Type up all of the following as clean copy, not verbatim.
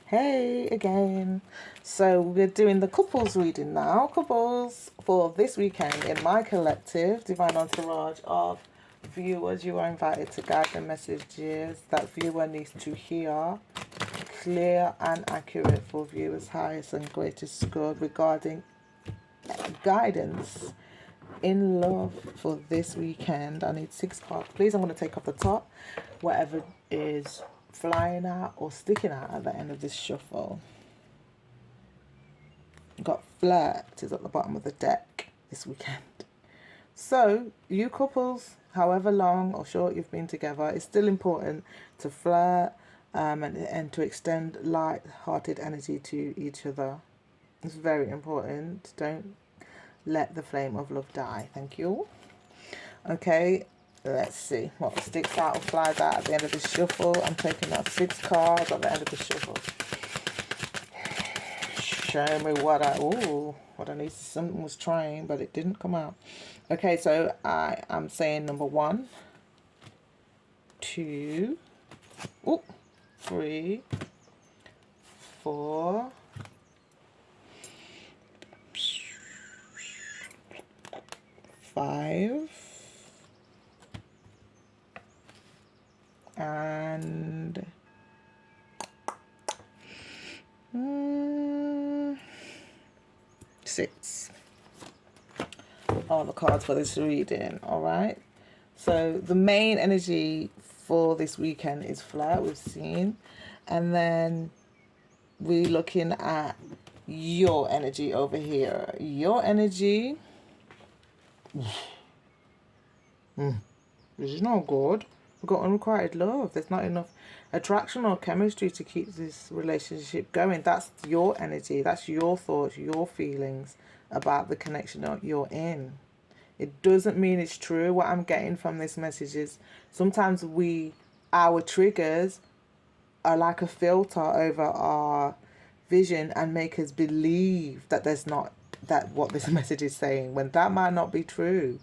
Hey again. So we're doing the couples reading now. Couples for this weekend in my collective divine entourage of viewers. You are invited to guide the messages that viewer needs to hear. Clear and accurate for viewers' highest and greatest good regarding guidance in love for this weekend. I need 6 cards. Please, I'm going to take off the top, whatever is flying out or sticking out at the end of this shuffle. Got flirt is at the bottom of the deck this weekend. So, you couples, however long or short you've been together, it's still important to flirt and to extend light-hearted energy to each other. It's very important. Don't let the flame of love die. Thank you. Okay, let's see what sticks out or flies out at the end of the shuffle. I'm taking out 6 cards at the end of the shuffle. Show me what I need. Something was trying, but it didn't come out. Okay, so I am saying number 1, 2, 3, 4, 5, and 6. All the cards for this reading. All right. So the main energy for this weekend is flirt. We've seen, and then we're looking at your energy over here. Your energy. This is not good. We've got unrequited love. There's not enough attraction or chemistry to keep this relationship going. That's your energy. That's your thoughts, your feelings about the connection that you're in. It doesn't mean it's true. What I'm getting from this message is sometimes our triggers are like a filter over our vision and make us believe that there's not that what this message is saying, when that might not be true.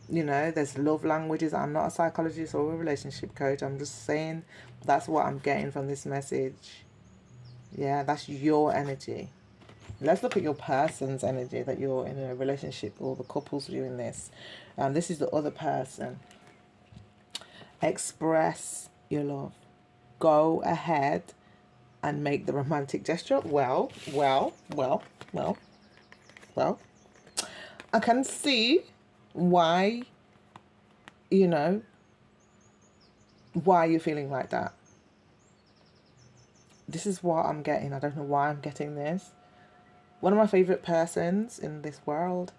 You know, there's love languages. I'm not a psychologist or a relationship coach. I'm just saying that's what I'm getting from this message. Yeah, that's your energy. Let's look at your person's energy that you're in a relationship, or the couple's viewing this. This is the other person. Express your love. Go ahead and make the romantic gesture. Well. I can see why you're feeling like that. This is what I'm getting. I don't know why I'm getting this. One of my favorite persons in this world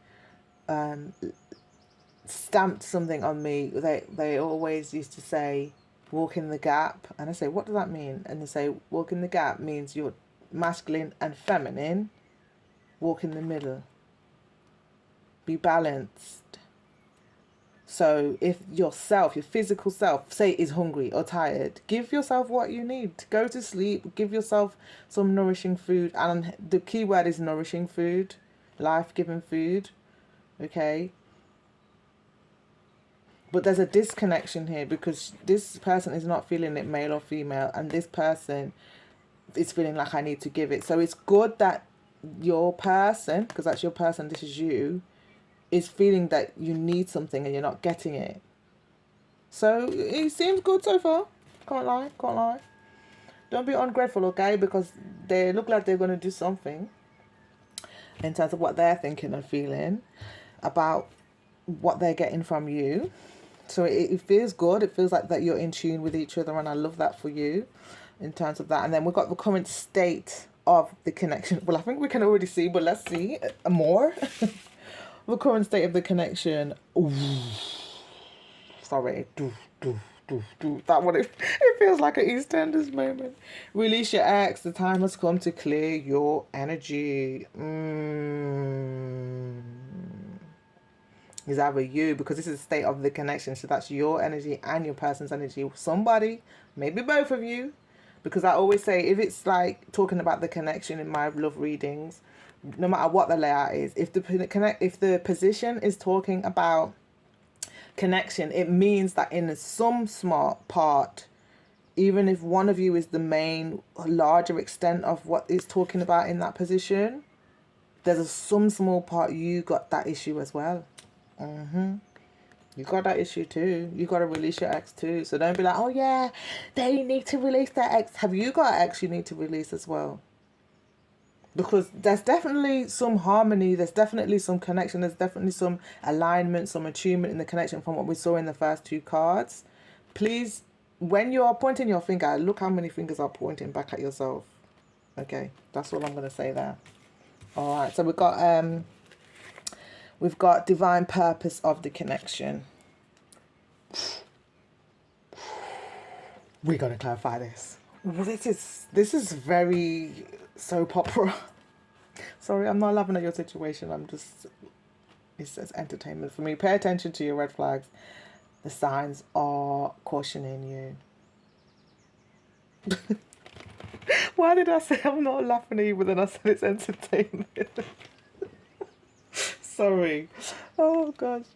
stamped something on me. They always used to say, walk in the gap. And I say, what does that mean? And they say, walk in the gap means you're masculine and feminine. Walk in the middle. Be balanced. So if your physical self, say is hungry or tired, give yourself what you need. Go to sleep, give yourself some nourishing food. And the key word is nourishing food, life-giving food, okay? But there's a disconnection here because this person is not feeling it, male or female, and this person is feeling like I need to give it. So it's good that your person, because that's your person, this is you, is feeling that you need something and you're not getting it. So it seems good so far. Can't lie. Don't be ungrateful, okay? Because they look like they're going to do something in terms of what they're thinking and feeling about what they're getting from you. So it feels good. It feels like that you're in tune with each other, and I love that for you in terms of that. And then we've got the current state of the connection. Well, I think we can already see, but let's see more. The current state of the connection. Ooh. Sorry. That one, it feels like an EastEnders moment. Release your ex. The time has come to clear your energy. Is either you, because this is the state of the connection. So that's your energy and your person's energy. Somebody, maybe both of you. Because I always say, if it's like talking about the connection in my love readings, no matter what the layout is, if the position is talking about connection, it means that in some small part even if one of you is the main larger extent of what it's talking about in that position, there's some small part you got that issue as well. You got that issue too. You got to release your ex too. So don't be like, oh yeah, they need to release their ex. Have you got an ex you need to release as well? Because there's definitely some harmony, there's definitely some connection, there's definitely some alignment, some attunement in the connection from what we saw in the first two cards. Please, when you're pointing your finger, look how many fingers are pointing back at yourself. Okay, that's all I'm going to say there. All right, so we've got divine purpose of the connection. We're going to clarify this. This is very soap opera. Sorry, I'm not laughing at your situation. It says entertainment for me. Pay attention to your red flags. The signs are cautioning you. Why did I say I'm not laughing at you, but then I said it's entertainment? Sorry. Oh, gosh.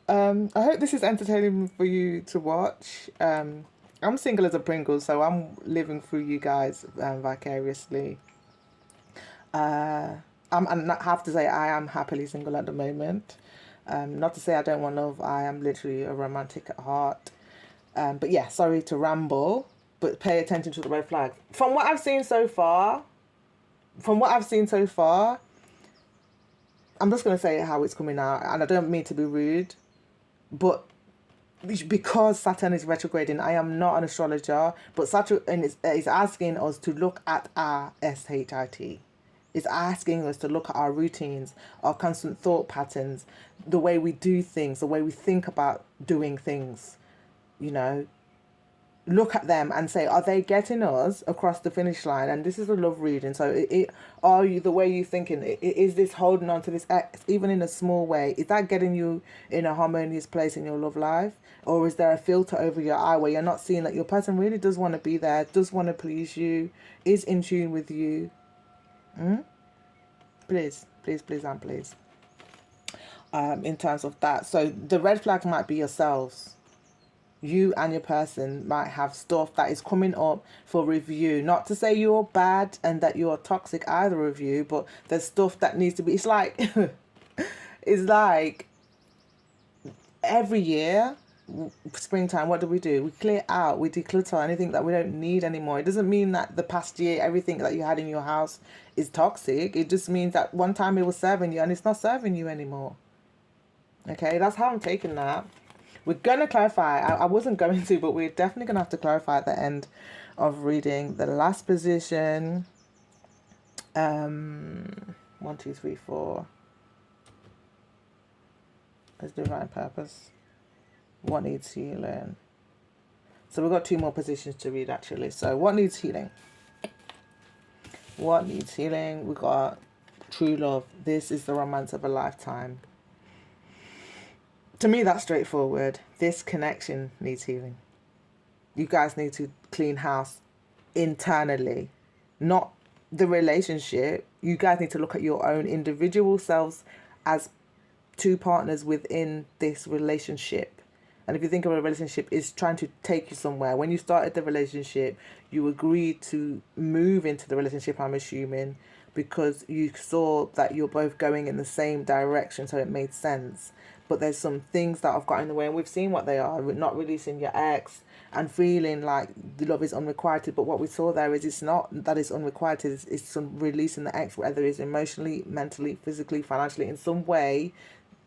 I hope this is entertaining for you to watch. I'm single as a Pringle, so I'm living through you guys vicariously. I have to say I am happily single at the moment. Not to say I don't want love. I am literally a romantic at heart. But yeah, sorry to ramble, but pay attention to the red flags. From what I've seen so far, I'm just going to say how it's coming out, and I don't mean to be rude, but because Saturn is retrograding, I am not an astrologer, but Saturn is asking us to look at our SHIT. It's asking us to look at our routines, our constant thought patterns, the way we do things, the way we think about doing things. You know, look at them and say, are they getting us across the finish line? And this is a love reading, so are you, the way you thinking, is this holding on to this ex, even in a small way, is that getting you in a harmonious place in your love life? Or is there a filter over your eye where you're not seeing that your person really does want to be there, does want to please you, is in tune with you? Please, please, please, and please. In terms of that, so the red flags might be yourselves. You and your person might have stuff that is coming up for review. Not to say you're bad and that you're toxic, either of you, but there's stuff that needs to be. It's like, it's like every year, springtime, what do? We clear out, we declutter anything that we don't need anymore. It doesn't mean that the past year, everything that you had in your house is toxic. It just means that one time it was serving you and it's not serving you anymore. Okay, that's how I'm taking that. We're going to clarify. I wasn't going to, but we're definitely going to have to clarify at the end of reading the last position. 1, 2, 3, 4. Is divine purpose. What needs healing? So we've got 2 more positions to read, actually. So what needs healing? What needs healing? We got true love. This is the romance of a lifetime. To me, that's straightforward. This connection needs healing. You guys need to clean house internally, not the relationship. You guys need to look at your own individual selves as 2 partners within this relationship. And if you think of a relationship, it's trying to take you somewhere. When you started the relationship, you agreed to move into the relationship, I'm assuming, because you saw that you're both going in the same direction, so it made sense. But there's some things that have got in the way, and we've seen what they are. We're not releasing your ex and feeling like the love is unrequited. But what we saw there is it's not that it's unrequited. It's some releasing the ex, whether it's emotionally, mentally, physically, financially, in some way.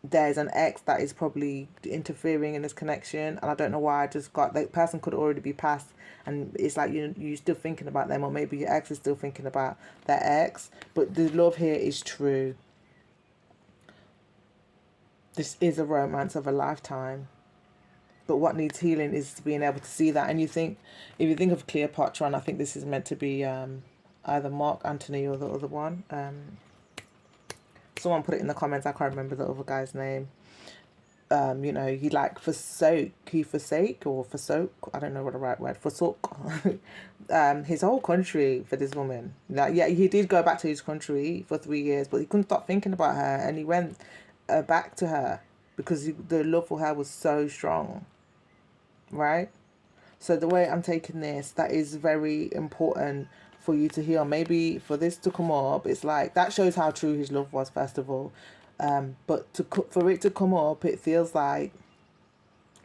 There's an ex that is probably interfering in this connection, and I don't know why I just got that person could already be passed, and it's like you're still thinking about them, or maybe your ex is still thinking about their ex. But the love here is true. This is a romance of a lifetime. But what needs healing is being able to see that. And if you think of Cleopatra, and I think this is meant to be either Mark Antony or the other one. Someone put it in the comments. I can't remember the other guy's name. He like forsook. I don't know what the right word. Forsook his whole country for this woman. Like, yeah, he did go back to his country for 3 years, but he couldn't stop thinking about her, and he went back to her because the love for her was so strong, right? So the way I'm taking this, that is very important for you to heal. Maybe for this to come up, it's like that shows how true his love was, first of all. But for it to come up, it feels like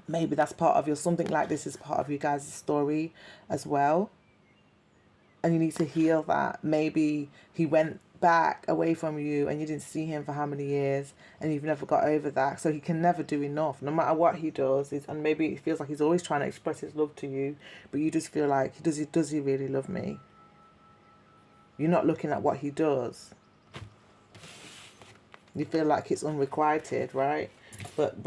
maybe that's part of your, something like this is part of you guys' story as well. And you need to heal that. Maybe he went back away from you and you didn't see him for how many years and you've never got over that. So he can never do enough, no matter what he does. And maybe it feels like he's always trying to express his love to you, but you just feel like, does he really love me? You're not looking at what he does. You feel like it's unrequited, right? But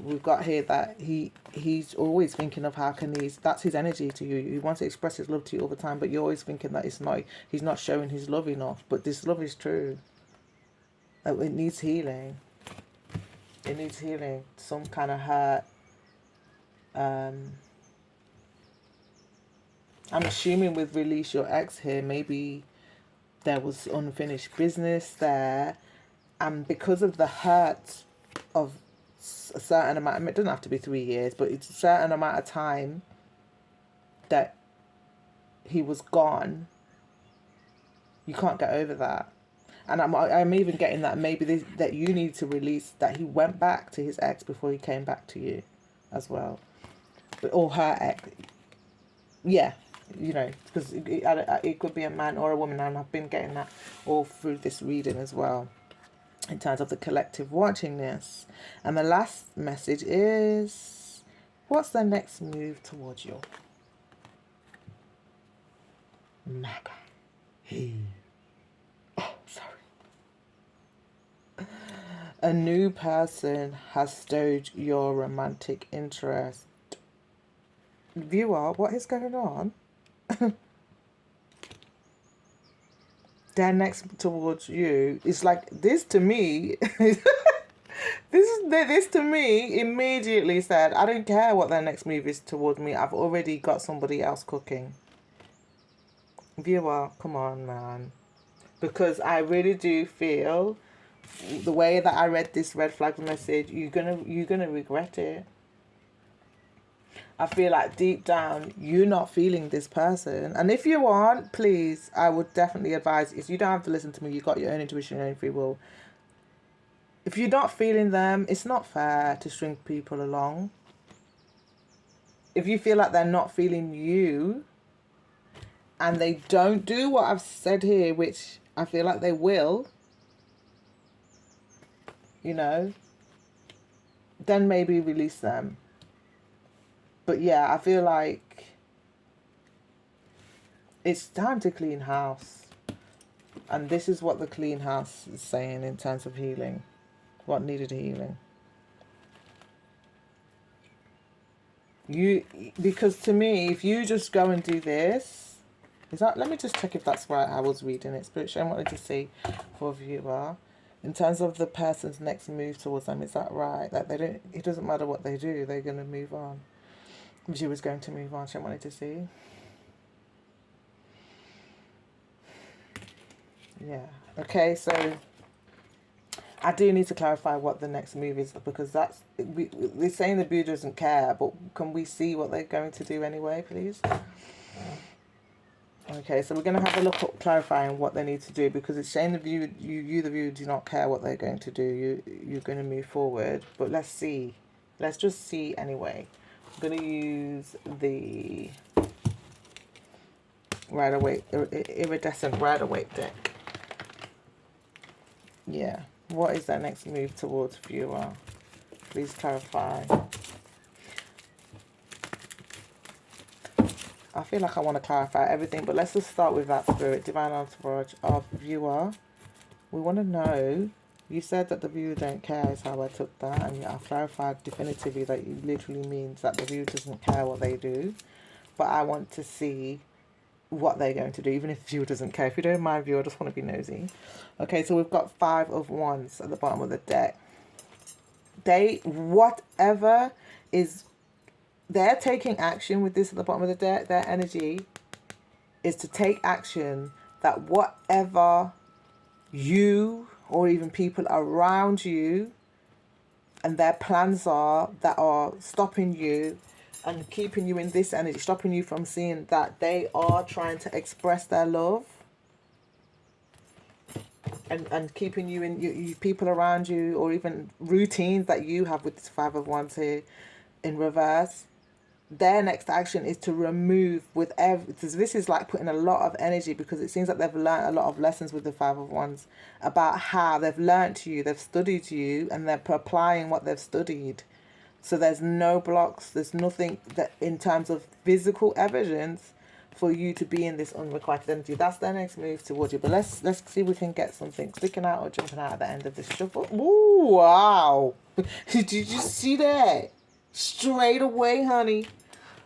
we've got here that he's always thinking of how can that's his energy to you. He wants to express his love to you all the time, but you're always thinking that he's not showing his love enough. But this love is true. It needs healing. It needs healing. Some kind of hurt. I'm assuming with release your ex here, maybe there was unfinished business there, and because of the hurt of a certain amount, it doesn't have to be 3 years, but it's a certain amount of time that he was gone, you can't get over that. And I'm even getting that maybe that you need to release that he went back to his ex before he came back to you as well, or her ex. Yeah, because it could be a man or a woman, and I've been getting that all through this reading as well, in terms of the collective watching this. And the last message is, what's the next move towards you? Naga. Oh, sorry. A new person has stirred your romantic interest. Viewer, what is going on? Their next towards you is like this to me. This to me immediately said, I don't care what their next move is towards me. I've already got somebody else cooking. Viewer, come on, man. Because I really do feel the way that I read this red flag message, you're gonna regret it. I feel like deep down you're not feeling this person, and if you aren't, please, I would definitely advise, if you don't have to listen to me, you got your own intuition, your own free will. If you're not feeling them, it's not fair to string people along. If you feel like they're not feeling you and they don't do what I've said here, which I feel like they will, then maybe release them. But yeah, I feel like it's time to clean house. And this is what the clean house is saying in terms of healing. What needed healing. Because to me, if you just go and do this, let me just check if that's right. I was reading it. Spirit Show, I wanted to see for a viewer. In terms of the person's next move towards them, is that right? That it doesn't matter what they do, they're going to move on. Viewer's going to move on. I wanted to see. Yeah. Okay, so I do need to clarify what the next move is, because they're saying the viewer doesn't care, but can we see what they're going to do anyway, please? Okay, so we're going to have a look at clarifying what they need to do, because it's saying the viewer, the viewer, do not care what they're going to do. You're going to move forward, but let's see. Let's just see anyway. I'm going to use the iridescent Rider-Waite deck. Yeah. What is their next move towards viewer? Please clarify. I feel like I want to clarify everything, but let's just start with that spirit. Divine entourage of viewer. We want to know, you said that the viewer don't care is how I took that, and I've clarified definitively that it literally means that the viewer doesn't care what they do. But I want to see what they're going to do, even if the viewer doesn't care. If you don't mind, viewer, I just want to be nosy. Okay, so we've got 5 of Wands at the bottom of the deck. They're taking action with this at the bottom of the deck. Their energy is to take action, that whatever you or even people around you and their plans are that are stopping you, and keeping you in this energy, stopping you from seeing that they are trying to express their love, and keeping you in you people around you, or even routines that you have with this Five of Wands here in reverse. Their next action is to remove with this is like putting a lot of energy, because it seems like they've learned a lot of lessons with the Five of Wands about how they've learned you, they've studied you, and they're applying what they've studied. So there's no blocks, there's nothing that in terms of physical evidence for you to be in this unrequited energy. That's their next move towards you. But let's see if we can get something sticking out or jumping out at the end of this shuffle. Ooh, wow. Did you see that? Straight away, honey.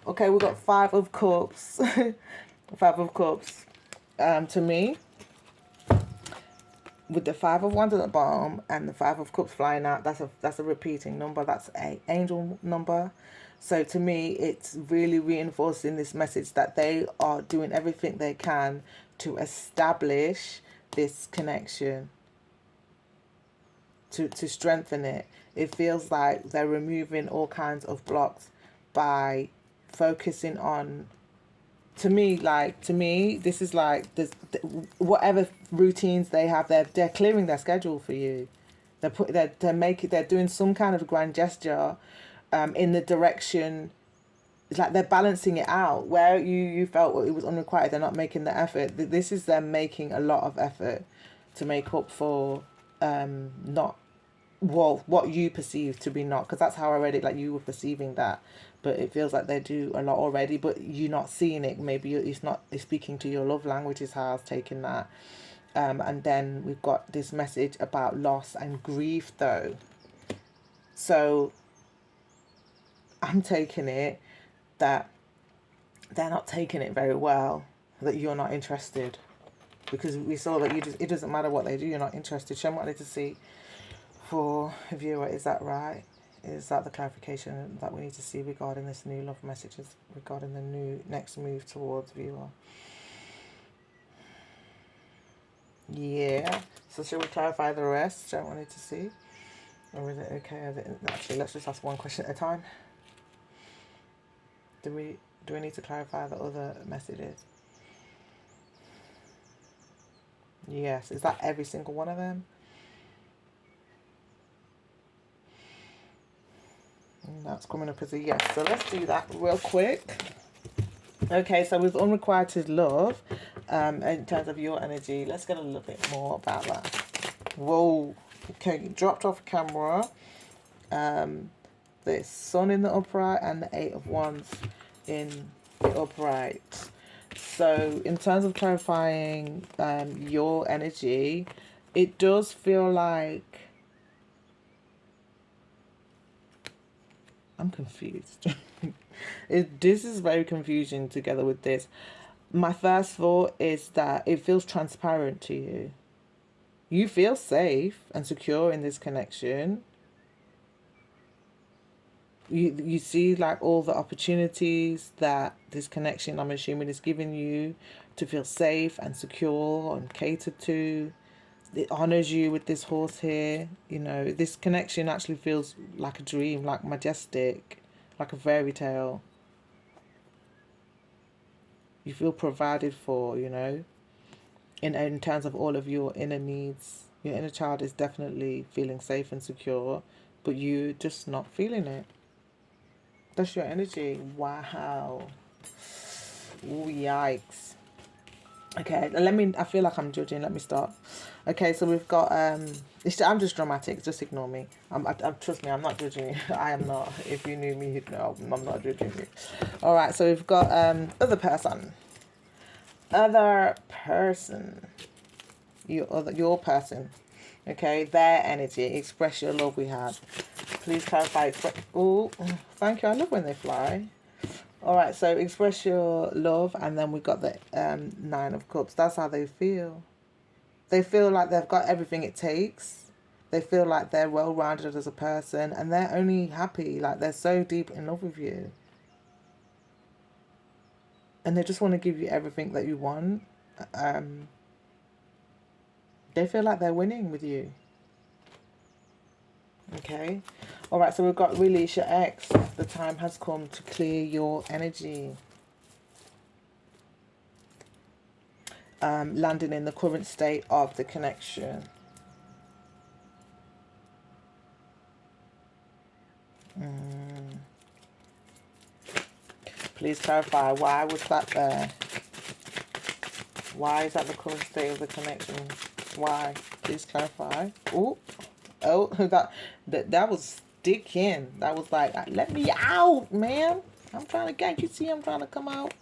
Okay, we got Five of Cups. Five of Cups. To me, with the Five of Wands at the bottom and the Five of Cups flying out, that's a repeating number. That's a angel number. So to me, it's really reinforcing this message that they are doing everything they can to establish this connection, to strengthen it. It feels like they're removing all kinds of blocks by focusing on, to me, this is like this, whatever routines they have, they're clearing their schedule for you. They're doing some kind of grand gesture in the direction. It's like they're balancing it out. Where you felt it was unrequited, they're not making the effort. This is them making a lot of effort to make up for not, well, what you perceive to be not, because that's how I read it, like you were perceiving that, but it feels like they do a lot already, but you're not seeing it. Maybe it's speaking to your love language is how I was taking that. And then we've got this message about loss and grief though. So I'm taking it that they're not taking it very well, that you're not interested, because we saw that it doesn't matter what they do, you're not interested. Show me what I need to see for a viewer. Is that right? Is that the clarification that we need to see regarding this new love messages, regarding the new next move towards viewer? Yeah. So should we clarify the rest? Show me what I need to see. Or is it okay? Actually, let's just ask one question at a time. Do we need to clarify the other messages? Yes. Is that every single one of them? And that's coming up as a yes. So let's do that real quick. Okay, so with unrequited love, in terms of your energy, let's get a little bit more about that. Whoa. Okay, dropped off camera. The Sun in the upright and the Eight of Wands in the upright. So in terms of clarifying your energy, it does feel like, I'm confused. This is very confusing together with this. My first thought is that it feels transparent to you. You feel safe and secure in this connection. You see like all the opportunities that this connection, I'm assuming, is giving you to feel safe and secure and catered to. It honors you with this horse here. You know, this connection actually feels like a dream, like majestic, like a fairy tale. You feel provided for, you know, in terms of all of your inner needs. Your inner child is definitely feeling safe and secure, but you just not feeling it. That's your energy. Wow. Ooh, yikes. Okay, I feel like I'm judging. Let me start. Okay, so we've got, I'm just dramatic. Just ignore me. Trust me, I'm not judging you. I am not. If you knew me, you'd know I'm not judging you. All right, so we've got other person. Other person. Your person. Okay, their energy. Express your love we had. Please clarify. Oh, thank you. I love when they fly. All right, so express your love, and then we got the Nine of Cups. That's how they feel. They feel like they've got everything it takes. They feel like they're well-rounded as a person, and they're only happy. Like they're so deep in love with you, and they just want to give you everything that you want. They feel like they're winning with you. Okay. All right. So we've got release your ex. The time has come to clear your energy. Landing in the current state of the connection. Please clarify, why was that there? Why is that the current state of the connection? Why? Please clarify. Oh, that was sticking. That was like, let me out, man. I'm trying to get you. See, I'm trying to come out.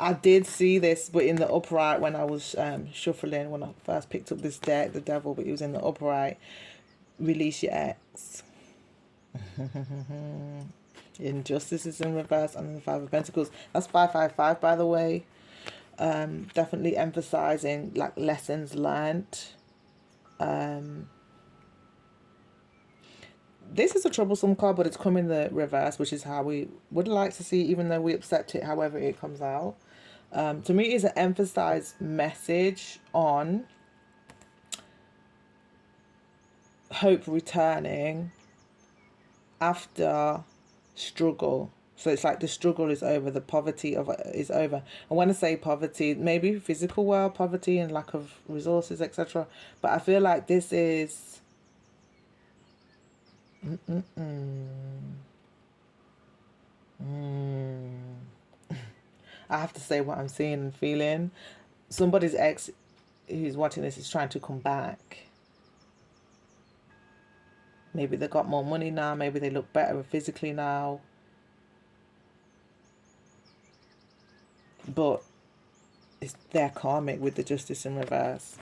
I did see this, but in the upright when I was shuffling, when I first picked up this deck, the devil, but it was in the upright. Release your ex. Injustice is in reverse, and the Five of Pentacles. That's 555, by the way. Definitely emphasizing like lessons learned. This is a troublesome card, but it's come in the reverse, which is how we would like to see, even though we accept it however it comes out. To me, it's an emphasized message on hope returning after struggle. So it's like the struggle is over, the poverty of is over. And when I say poverty, maybe physical world poverty and lack of resources, etc. But I feel like this is I have to say what I'm seeing and feeling. Somebody's ex who's watching this is trying to come back. Maybe they got more money now. Maybe they look better physically now. But they're karmic with the justice in reverse.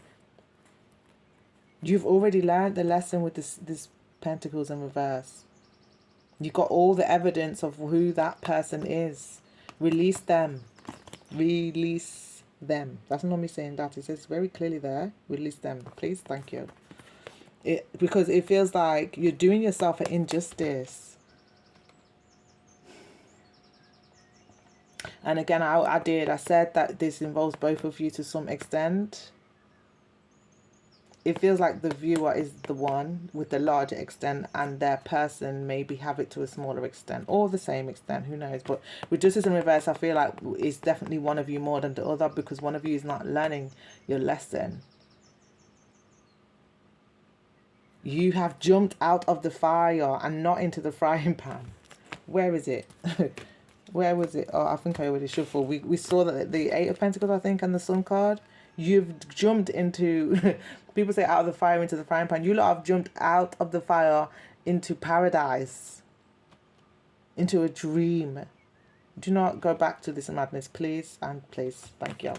You've already learned the lesson with this pentacles in reverse. You got all the evidence of who that person is. Release them. Release them. That's not me saying that. It says very clearly there. Release them. Please. Thank you. Because it feels like you're doing yourself an injustice. And again, I said that this involves both of you to some extent. It feels like the viewer is the one with the larger extent and their person maybe have it to a smaller extent or the same extent, who knows. But with justice in reverse, I feel like it's definitely one of you more than the other, because one of you is not learning your lesson. You have jumped out of the fire and not into the frying pan. Where is it? Where was it? Oh, I think I already shuffled. We saw that the Eight of Pentacles, I think, and the Sun card. You've jumped into, people say out of the fire into the frying pan. You lot have jumped out of the fire into paradise, into a dream. Do not go back to this madness, please and please. Thank you.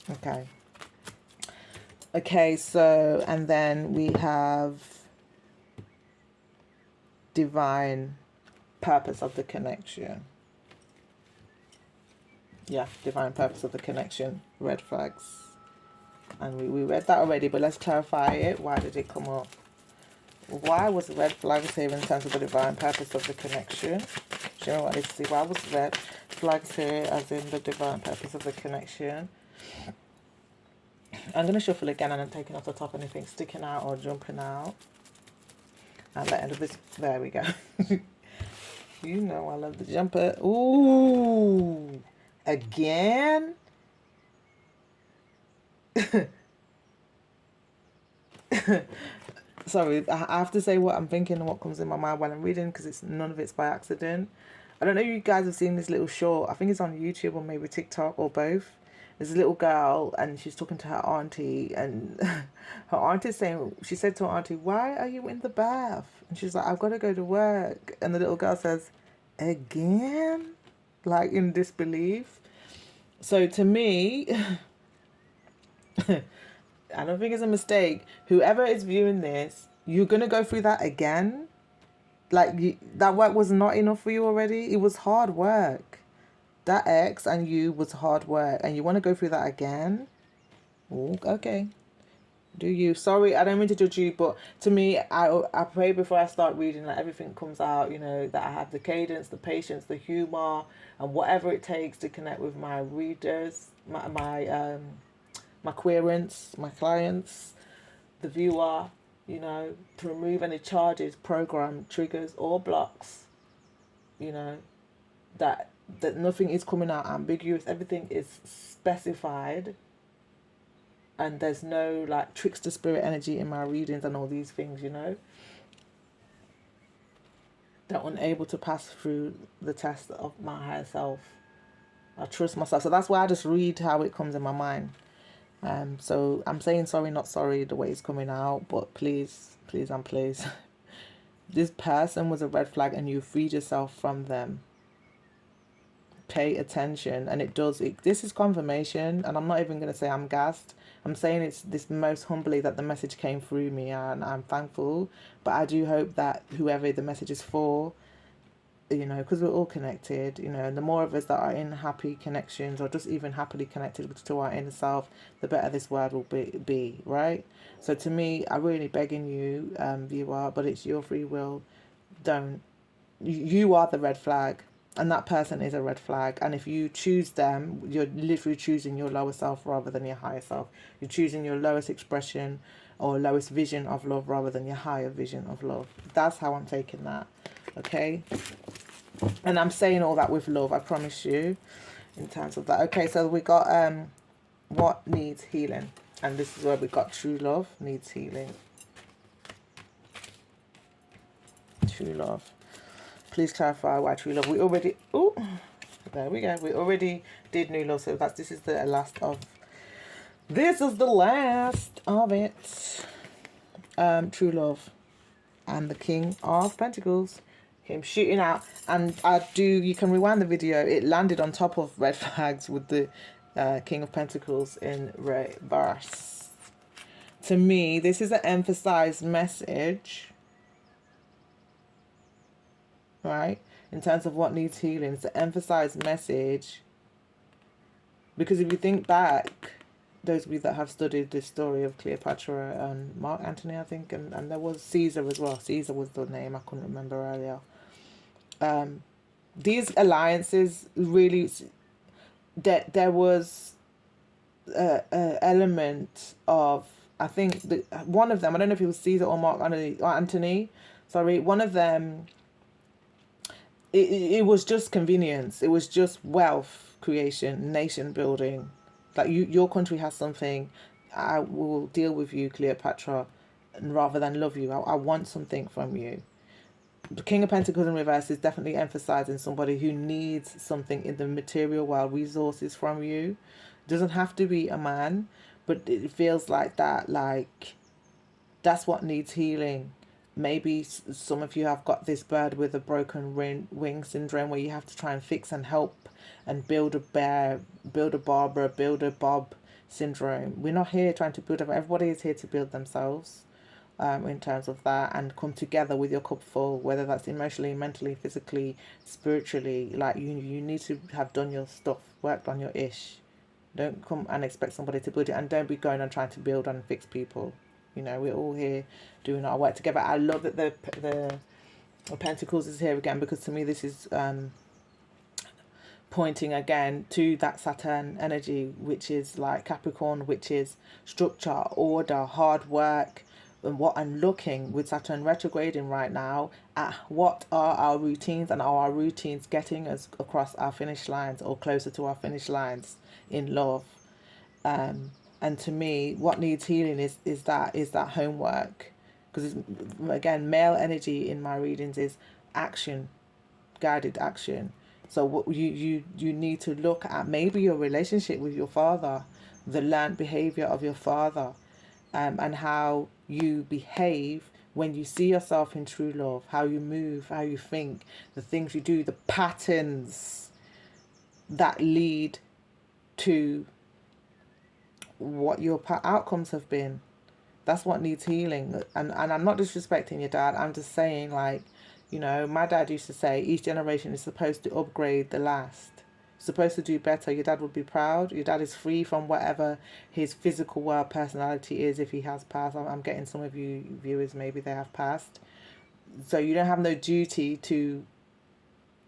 Okay. Okay, so, and then we have divine purpose of the connection. Yeah, divine purpose of the connection, red flags. And we read that already, but let's clarify it. Why did it come up? Why was red flags here in terms of the divine purpose of the connection? Do you know what I need to see? Why was red flags here as in the divine purpose of the connection? I'm going to shuffle again, and I'm taking off the top anything sticking out or jumping out. At the end of this, there we go. You know I love the jumper. Ooh, again? Sorry, I have to say what I'm thinking and what comes in my mind while I'm reading, because none of it's by accident. I don't know if you guys have seen this little short. I think it's on YouTube or maybe TikTok or both. There's a little girl and she's talking to her auntie, and her auntie's saying, she said to her auntie, "Why are you in the bath?" And she's like, "I've got to go to work." And the little girl says, "Again?" Like in disbelief. So to me, I don't think it's a mistake. Whoever is viewing this, you're going to go through that again. Like, that work was not enough for you already. It was hard work. That ex and you was hard work. And you want to go through that again? Ooh, okay. Do you? Sorry, I don't mean to judge you, but to me, I pray before I start reading that everything comes out, you know, that I have the cadence, the patience, the humor, and whatever it takes to connect with my readers, my querents, my clients, the viewer. you know, to remove any charges, program, triggers, or blocks, you know, that nothing is coming out ambiguous, everything is specified, and there's no like trickster spirit energy in my readings and all these things, you know, that unable to pass through the test of my higher self. I trust myself. So that's why I just read how it comes in my mind. So I'm saying sorry, not sorry, the way it's coming out, but please, please, and please, this person was a red flag, and you freed yourself from them. Pay attention, and it does. This is confirmation, and I'm not even going to say I'm gassed. I'm saying it's this most humbly that the message came through me, and I'm thankful. But I do hope that whoever the message is for, you know, because we're all connected, you know, and the more of us that are in happy connections or just even happily connected to our inner self, the better this world will be, right? So to me, I'm really begging you, viewer, but it's your free will. Don't. You are the red flag, and that person is a red flag. And if you choose them, you're literally choosing your lower self rather than your higher self. You're choosing your lowest expression or lowest vision of love rather than your higher vision of love. That's how I'm taking that. Okay, and I'm saying all that with love, I promise you, in terms of that. Okay, so we got what needs healing, and this is where we got true love needs healing. True love. Please clarify why true love. We already, oh, there we go. We already did new love, so this is the last of. This is the last of it. True love, and the King of Pentacles came shooting out, and you can rewind the video. It landed on top of red flags with the King of Pentacles in reverse. To me, this is an emphasized message, right? In terms of what needs healing, it's an emphasized message. Because if you think back, those of you that have studied the story of Cleopatra and Mark Antony, I think, and there was Caesar as well. Caesar was the name I couldn't remember earlier. These alliances really, there was a element of, I think, one of them, I don't know if it was Caesar or Mark Antony, sorry, one of them, it was just convenience. It was just wealth creation, nation building. Like your country has something, I will deal with you, Cleopatra, rather than love you. I want something from you. The King of Pentacles in reverse is definitely emphasizing somebody who needs something in the material world, resources from you. Doesn't have to be a man, but it feels like that, like that's what needs healing. Maybe some of you have got this bird with a broken wing syndrome, where you have to try and fix and help and build a bear, build a Barbara, build a Bob syndrome. We're not here trying to build up. Everybody is here to build themselves, in terms of that, and come together with your cup full, whether that's emotionally, mentally, physically, spiritually. Like you need to have done your stuff, worked on your ish. Don't come and expect somebody to build it, and don't be going and trying to build and fix people. You know, we're all here doing our work together. I love that the Pentacles is here again, because to me this is pointing again to that Saturn energy, which is like Capricorn, which is structure, order, hard work. And what I'm looking with Saturn retrograding right now at, what are our routines, and are our routines getting us across our finish lines or closer to our finish lines in love. And to me, what needs healing is that homework, because again, male energy in my readings is action, guided action. So what you need to look at, maybe your relationship with your father, the learned behavior of your father, and how you behave when you see yourself in true love, how you move, how you think, the things you do, the patterns that lead to what your outcomes have been. That's what needs healing. And I'm not disrespecting your dad. I'm just saying, like, you know, my dad used to say each generation is supposed to upgrade the last, supposed to do better. Your dad would be proud. Your dad is free from whatever his physical world personality is, if he has passed. I'm getting some of you viewers, maybe they have passed. So you don't have no duty to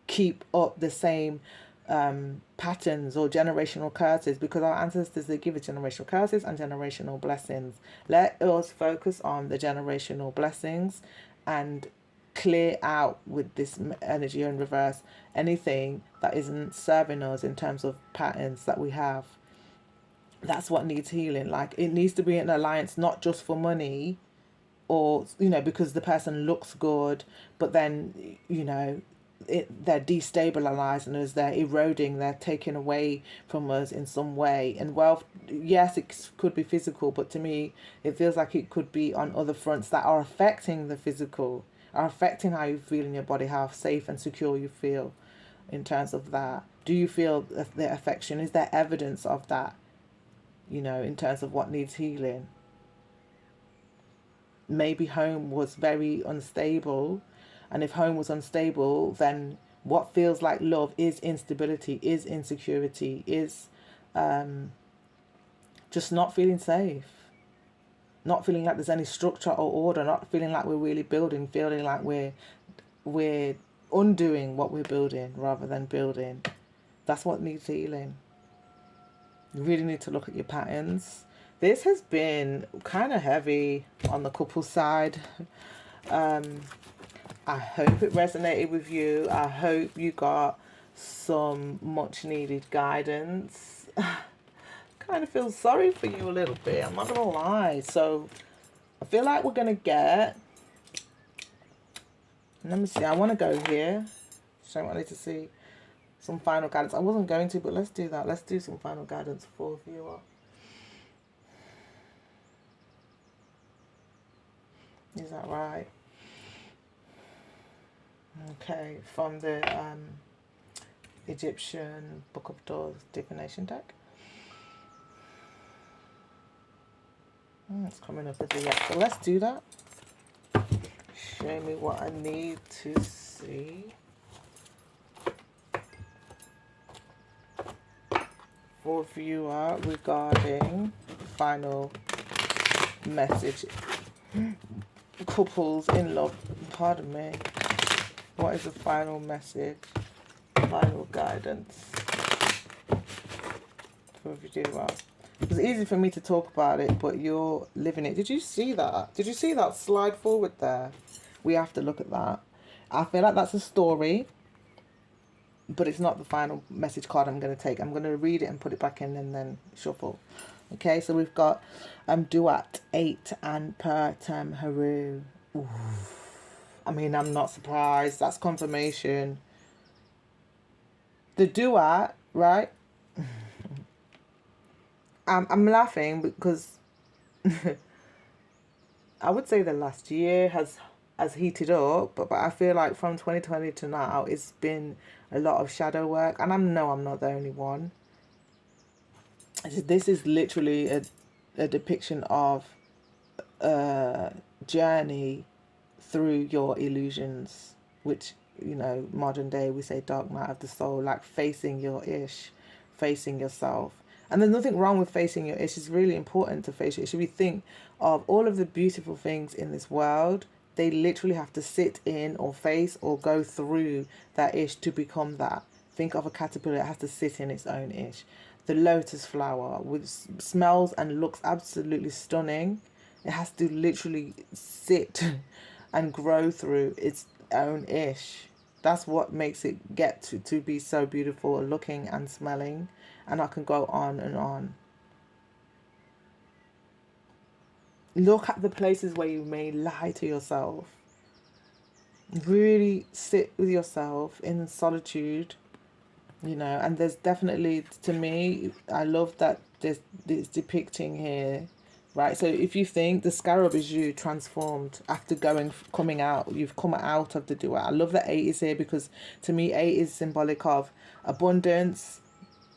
keep up the same patterns or generational curses, because our ancestors, they give us generational curses and generational blessings. Let us focus on the generational blessings and clear out with this energy in reverse anything that isn't serving us in terms of patterns that we have. That's what needs healing. Like, it needs to be an alliance, not just for money, or because the person looks good, but then they're destabilizing us, they're eroding, they're taking away from us in some way. And wealth, yes, it could be physical, but to me it feels like it could be on other fronts that are affecting the physical, are affecting how you feel in your body, how safe and secure you feel in terms of that. Do you feel the affection? Is there evidence of that, in terms of what needs healing? Maybe home was very unstable, and if home was unstable, then what feels like love is instability, is insecurity, is just not feeling safe, not feeling like there's any structure or order, not feeling like we're really building, feeling like we're undoing what we're building rather than building. That's what needs healing. You really need to look at your patterns. This has been kind of heavy on the couple side. I hope it resonated with you. I hope you got some much needed guidance. Kind of feel sorry for you a little bit, I'm not gonna lie. So I feel like we're gonna get, let me see, I want to go here. So I wanted to see some final guidance. I wasn't going to, but let's do that. Let's do some final guidance for viewer. Is that right? Okay, from the Egyptian Book of Doors Divination deck. It's coming up as a yes. So let's do that. Show me what I need to see. For viewer regarding final message. Couples in love. Pardon me. What is the final message? Final guidance for viewer. It's easy for me to talk about it, but you're living it. Did you see that? Did you see that slide forward there? We have to look at that. I feel like that's a story, but it's not the final message card I'm going to take. I'm going to read it and put it back in and then shuffle. Okay, so we've got Duat 8 and Per Tem Haru. I mean, I'm not surprised. That's confirmation. The Duat, right? I'm laughing because I would say the last year has heated up, but I feel like from 2020 to now, it's been a lot of shadow work, and I'm not the only one. This is literally a depiction of a journey through your illusions, which, modern day we say dark night of the soul, like facing your ish, facing yourself. And there's nothing wrong with facing your ish. It's really important to face your issue. We think of all of the beautiful things in this world, they literally have to sit in or face or go through that ish to become that. Think of a caterpillar, it has to sit in its own ish. The lotus flower, which smells and looks absolutely stunning, it has to literally sit and grow through its own ish. That's what makes it get to be so beautiful looking and smelling. And I can go on and on. Look at the places where you may lie to yourself. Really sit with yourself in solitude, and there's definitely, to me, I love that there's this depicting here, right? So if you think the scarab is you transformed after coming out, you've come out of the duat. I love that 8 is here because to me 8 is symbolic of abundance,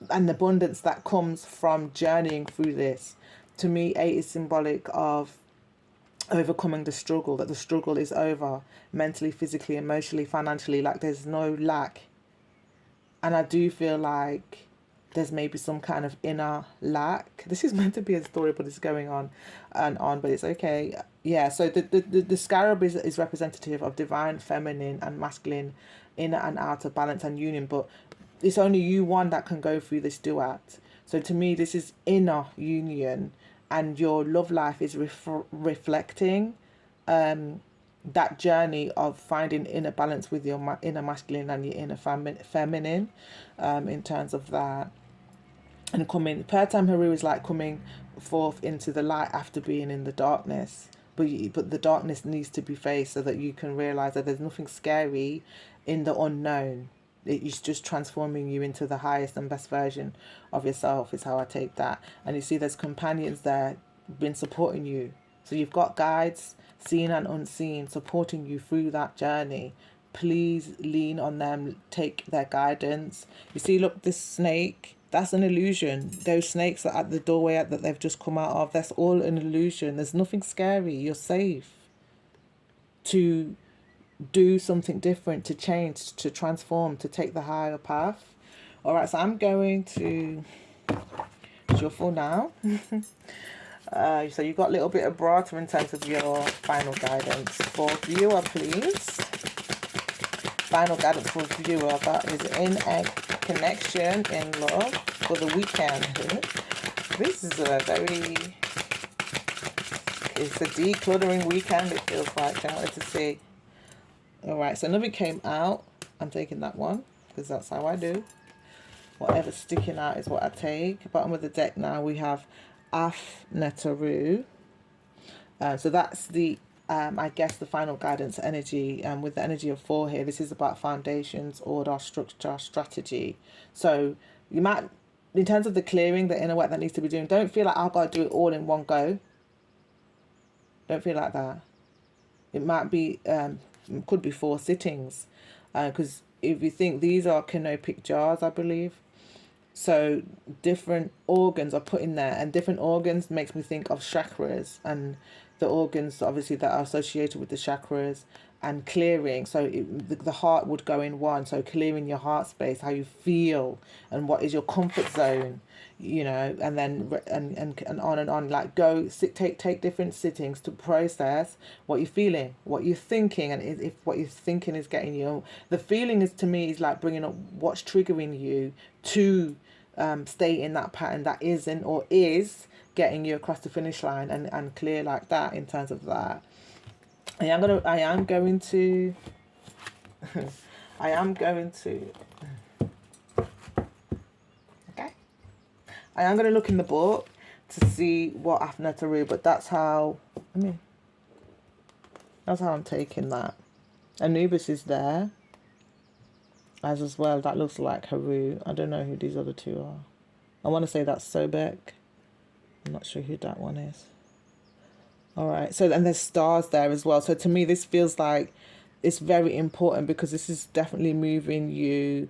and abundance that comes from journeying through this. To me, 8 is symbolic of overcoming the struggle, that the struggle is over, mentally, physically, emotionally, financially, like there's no lack. And I do feel like there's maybe some kind of inner lack. This is meant to be a story, but it's going on and on, but it's okay. Yeah, so the scarab is representative of divine, feminine and masculine, inner and outer balance and union. But it's only you one that can go through this duat. So to me, this is inner union, and your love life is reflecting that journey of finding inner balance with your inner masculine and your inner feminine, in terms of that. And coming, Pertam Haru is like coming forth into the light after being in the darkness. But the darkness needs to be faced so that you can realize that there's nothing scary in the unknown. It's just transforming you into the highest and best version of yourself, is how I take that. And you see there's companions there been supporting you. So you've got guides, seen and unseen, supporting you through that journey. Please lean on them, take their guidance. You see, look, this snake, that's an illusion. Those snakes are at the doorway that they've just come out of, that's all an illusion. There's nothing scary. You're safe to do something different, to change, to transform, to take the higher path. All right, so I'm going to shuffle now. So you've got a little bit of broader in terms of your final guidance for viewer, please. Final guidance for viewer, that is in a connection, in love, for the weekend. This is a very, it's a decluttering weekend, it feels like. I wanted to see. Alright, so nothing came out. I'm taking that one, because that's how I do. Whatever's sticking out is what I take. Bottom of the deck now, we have Afnetaru. So that's the, I guess, the final guidance energy. With the energy of 4 here, this is about foundations, order, structure, strategy. So you might, in terms of the clearing, the inner work that needs to be doing, don't feel like I've got to do it all in one go. Don't feel like that. It might be, could be 4 sittings. Because if you think, these are canopic jars, I believe. So different organs are put in there, and different organs makes me think of chakras, and the organs obviously that are associated with the chakras, and clearing. So the heart would go in one. So clearing your heart space, how you feel, and what is your comfort zone, you know, and then and on. Like go sit, take different sittings to process what you're feeling, what you're thinking, and if what you're thinking is getting you, the feeling is, to me, is like bringing up what's triggering you to stay in that pattern that isn't or is getting you across the finish line, and clear like that in terms of that. I am going to I am going to okay, I am going to look in the book to see what Afnetaru, but that's how, that's how I'm taking that. Anubis is there as well. That looks like Haru. I don't know who these other two are. I want to say that's Sobek. I'm not sure who that one is. All right. So, and there's stars there as well. So to me, this feels like it's very important, because this is definitely moving you.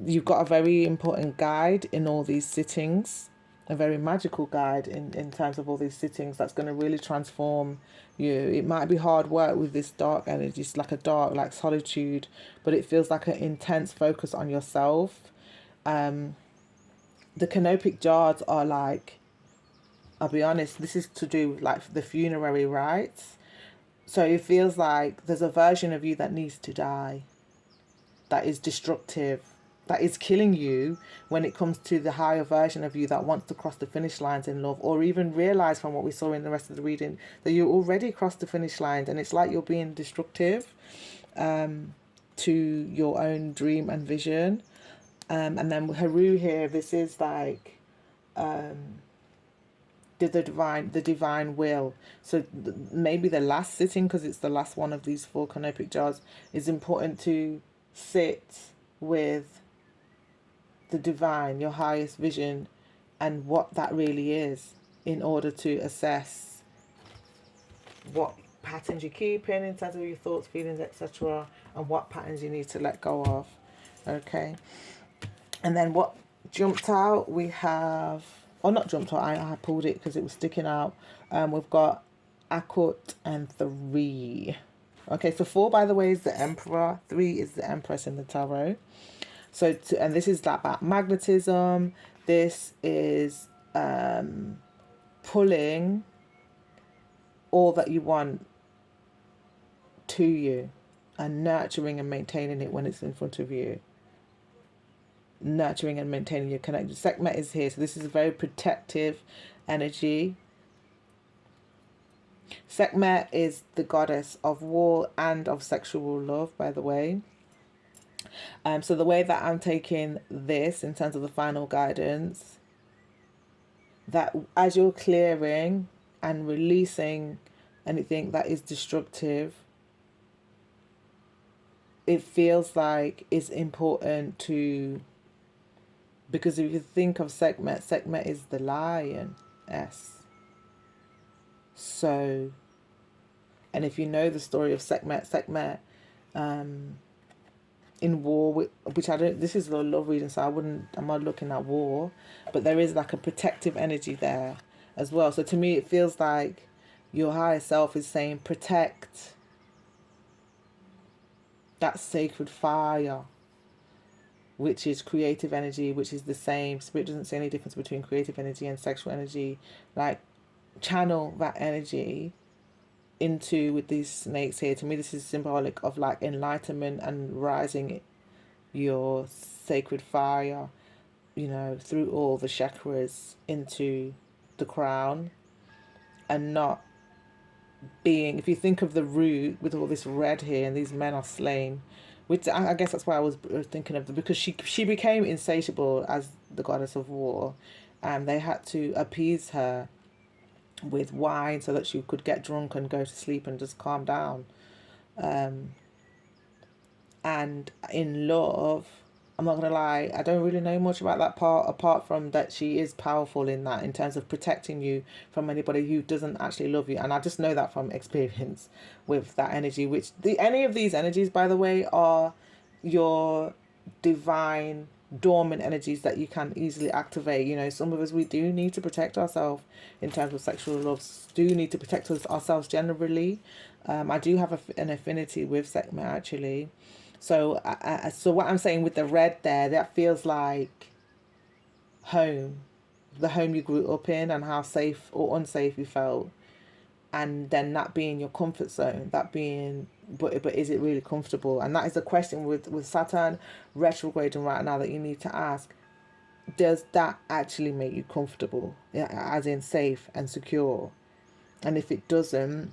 You've got a very important guide in all these sittings, a very magical guide in terms of all these sittings that's going to really transform you. It might be hard work with this dark energy. It's like a dark, like solitude, but it feels like an intense focus on yourself. The canopic jars are like, I'll be honest, this is to do with like the funerary rites. So it feels like there's a version of you that needs to die, that is destructive, that is killing you, when it comes to the higher version of you that wants to cross the finish lines in love, or even realize from what we saw in the rest of the reading that you already crossed the finish lines, and it's like you're being destructive to your own dream and vision. And then Haru here, this is like the divine will. So maybe the last sitting, because it's the last one of these 4 canopic jars, is important to sit with the divine, your highest vision, and what that really is, in order to assess what patterns you keep in terms of your thoughts, feelings, etc., and what patterns you need to let go of. Okay. And then what jumped out, we have, or not jumped out, I pulled it because it was sticking out. We've got Akut and 3. Okay, so 4, by the way, is the Emperor. 3 is the Empress in the Tarot. So, and this is like about magnetism. This is pulling all that you want to you, and nurturing and maintaining it when it's in front of you. nurturing and maintaining your connection. Sekhmet is here, so this is a very protective energy. Sekhmet is the goddess of war and of sexual love, by the way. So the way that I'm taking this in terms of the final guidance, that as you're clearing and releasing anything that is destructive, it feels like it's important to, because if you think of Sekhmet, Sekhmet is the lion. So, and if you know the story of Sekhmet, in war, which I don't, this is a love reading, so I'm not looking at war, but there is like a protective energy there as well. So to me, it feels like your higher self is saying, protect that sacred fire, which is creative energy, which is the same. Spirit doesn't see any difference between creative energy and sexual energy. Like, channel that energy into, with these snakes here. To me, this is symbolic of like enlightenment and rising your sacred fire, through all the chakras into the crown, and not being, if you think of the root with all this red here and these men are slain, which I guess that's why I was thinking of because she became insatiable as the goddess of war, and they had to appease her with wine so that she could get drunk and go to sleep and just calm down. And in love, I'm not gonna lie, I don't really know much about that part, apart from that she is powerful in that, in terms of protecting you from anybody who doesn't actually love you. And I just know that from experience with that energy, which any of these energies, by the way, are your divine dormant energies that you can easily activate. Some of us, we do need to protect ourselves in terms of sexual love, do need to protect ourselves generally. I do have an affinity with Sekhmet, actually. So so what I'm saying with the red there, that feels like home, the home you grew up in, and how safe or unsafe you felt, and then that being your comfort zone, that being, but is it really comfortable? And that is the question with Saturn retrograding right now that you need to ask. Does that actually make you comfortable, as in safe and secure? And if it doesn't,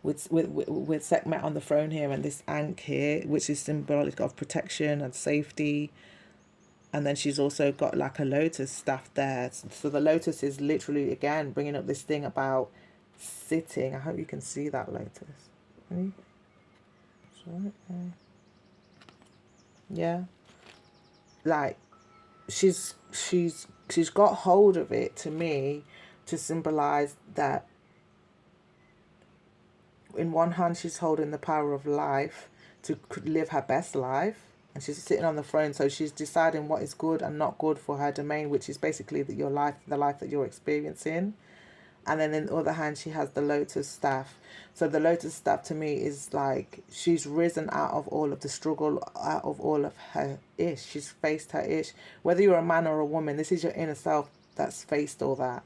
with Sekhmet on the throne here and this Ankh here, which is symbolic of protection and safety, and then she's also got like a lotus staff there. So the lotus is literally, again, bringing up this thing about sitting. I hope you can see that lotus. Yeah, like she's got hold of it, to me, to symbolize that in one hand she's holding the power of life to live her best life, and she's sitting on the throne, so she's deciding what is good and not good for her domain, which is basically your life, the life that you're experiencing. And then in the other hand she has the lotus staff. So the lotus staff to me is like she's risen out of all of the struggle, out of all of her ish. She's faced her ish. Whether you're a man or a woman, this is your inner self that's faced all that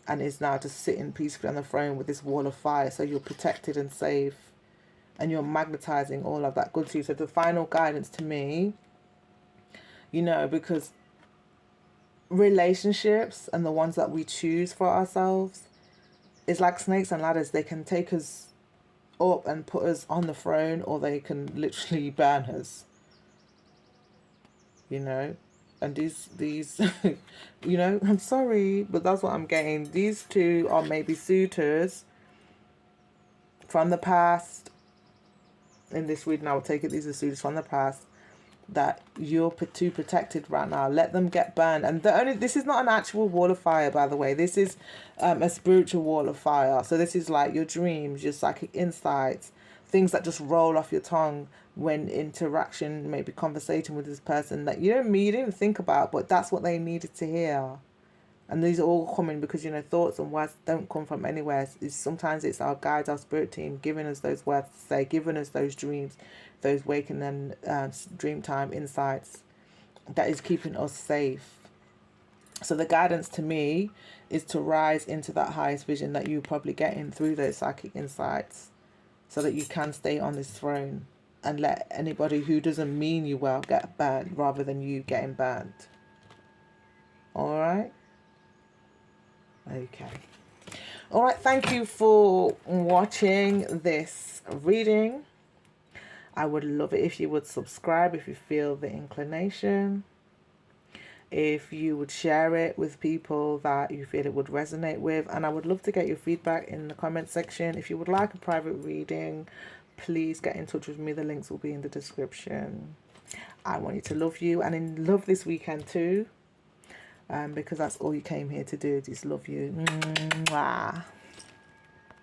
and is now just sitting peacefully on the throne with this wall of fire. So you're protected and safe, and you're magnetizing all of that good to you. So the final guidance to me, because relationships and the ones that we choose for ourselves is like snakes and ladders. They can take us up and put us on the throne, or they can literally burn us, and these I'm sorry, but that's what I'm getting. These two are maybe suitors from the past. In this reading, I will take it these are suitors from the past that you're too protected right now. Let them get burned. And this is not an actual wall of fire, by the way. This is a spiritual wall of fire. So this is like your dreams, your psychic insights, things that just roll off your tongue when interaction, maybe conversation with this person that you didn't even think about, but that's what they needed to hear. And these are all coming because, thoughts and words don't come from anywhere. Sometimes it's our guides, our spirit team, giving us those words to say, giving us those dreams, those waking and dream time insights that is keeping us safe. So the guidance to me is to rise into that highest vision that you're probably getting through those psychic insights so that you can stay on this throne. and let anybody who doesn't mean you well get burned rather than you getting burned. All right? Okay. All right, thank you for watching this reading. I would love it if you would subscribe if you feel the inclination. If you would share it with people that you feel it would resonate with. And I would love to get your feedback in the comment section. If you would like a private reading, please get in touch with me. The links will be in the description. I want you to love you and love this weekend too. Because that's all you came here to do, is love you. Mwah.